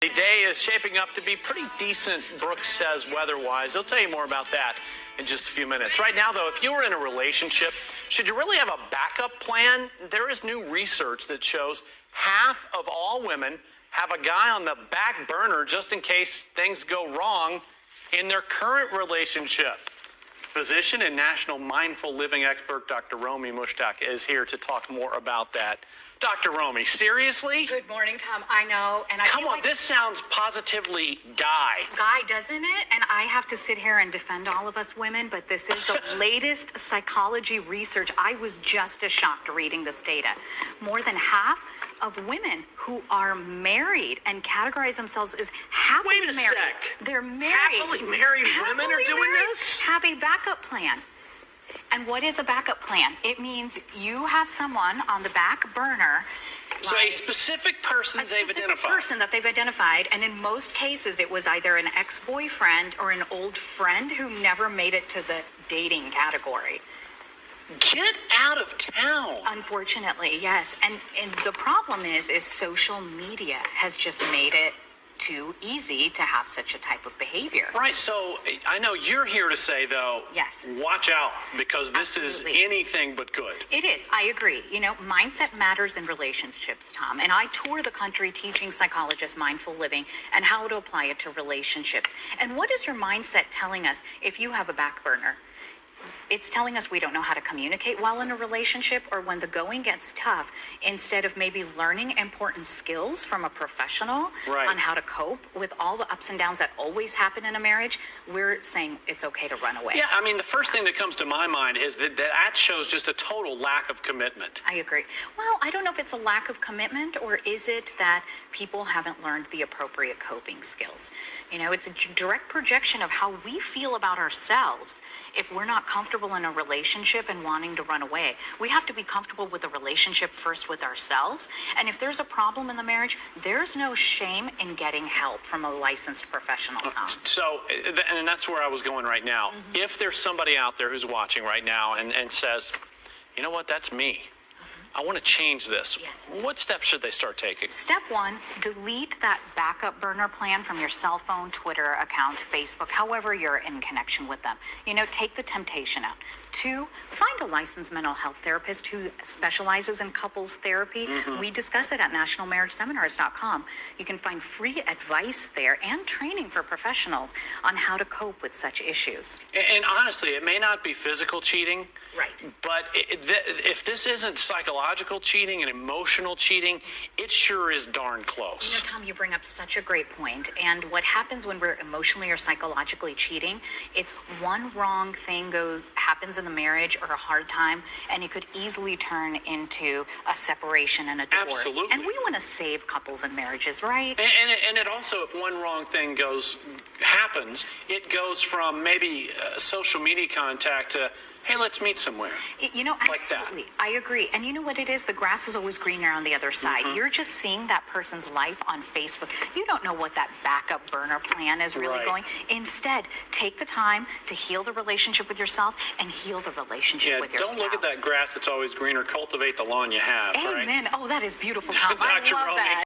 The day is shaping up to be pretty decent, Brooks says, weather-wise. He'll tell you more about that in just a few minutes. Right now, though, if you were in a relationship, should you really have a backup plan? There is new research that shows half of all women have a guy on the back burner just in case things go wrong in their current relationship. Physician and national mindful living expert Dr. Romy Mushtaq is here to talk more about that. Dr. Romy, seriously? Good morning, Tom. I know, and Come on, this sounds positively guy, doesn't it? And I have to sit here and defend all of us women, but this is the latest psychology research. I was just as shocked reading this data. More than half of women who are married and categorize themselves as happily married. Wait a sec. They're married. Happily married women are doing this? Have a backup plan. And what is a backup plan? It means you have someone on the back burner. So a specific person that they've identified. A specific person that they've identified, and in most cases it was either an ex-boyfriend or an old friend who never made it to the dating category. Get out of town. Unfortunately, yes. And the problem is social media has just made it too easy to have such a type of behavior. Right, so I know you're here to say, though, yes, watch out, because this Absolutely. is anything but good. It is, I agree. You know, mindset matters in relationships, Tom, and I tour the country teaching psychologists mindful living and how to apply it to relationships. And what is your mindset telling us if you have a back burner? It's telling us we don't know how to communicate well in a relationship, or when the going gets tough, instead of maybe learning important skills from a professional on how to cope with all the ups and downs that always happen in a marriage, we're saying it's okay to run away. Yeah, I mean, the first thing that comes to my mind is that shows just a total lack of commitment. I agree. Well, I don't know if it's a lack of commitment, or is it that people haven't learned the appropriate coping skills? You know, it's a direct projection of how we feel about ourselves if we're not comfortable in a relationship and wanting to run away. We have to be comfortable with the relationship first with ourselves. And if there's a problem in the marriage, there's no shame in getting help from a licensed professional, Tom. So, and that's where I was going right now. Mm-hmm. If there's somebody out there who's watching right now and says, you know what, that's me. I want to change this. Yes. What steps should they start taking? Step one, delete that backup burner plan from your cell phone, Twitter account, Facebook, however you're in connection with them. You know, take the temptation out. Two, find a licensed mental health therapist who specializes in couples therapy. Mm-hmm. We discuss it at nationalmarriageseminars.com. You can find free advice there and training for professionals on how to cope with such issues. And honestly, it may not be physical cheating. Right. But if this isn't psychological cheating and emotional cheating, it sure is darn close. You know, Tom, you bring up such a great point. And what happens when we're emotionally or psychologically cheating, it's one wrong thing happens in the marriage or a hard time, and it could easily turn into a separation and a divorce. Absolutely. And we want to save couples and marriages, right? And it also, if one wrong thing happens, it goes from maybe social media contact to, hey, let's meet somewhere. You know, absolutely. Like that. I agree. And you know what it is? The grass is always greener on the other side. Mm-hmm. You're just seeing that person's life on Facebook. You don't know what that backup burner plan is really going. Instead, take the time to heal the relationship with yourself and heal the relationship with your spouse. Don't look at that grass that's always greener. Cultivate the lawn you have. Amen. Right? Oh, that is beautiful, Tom. Dr. I love Romy. that.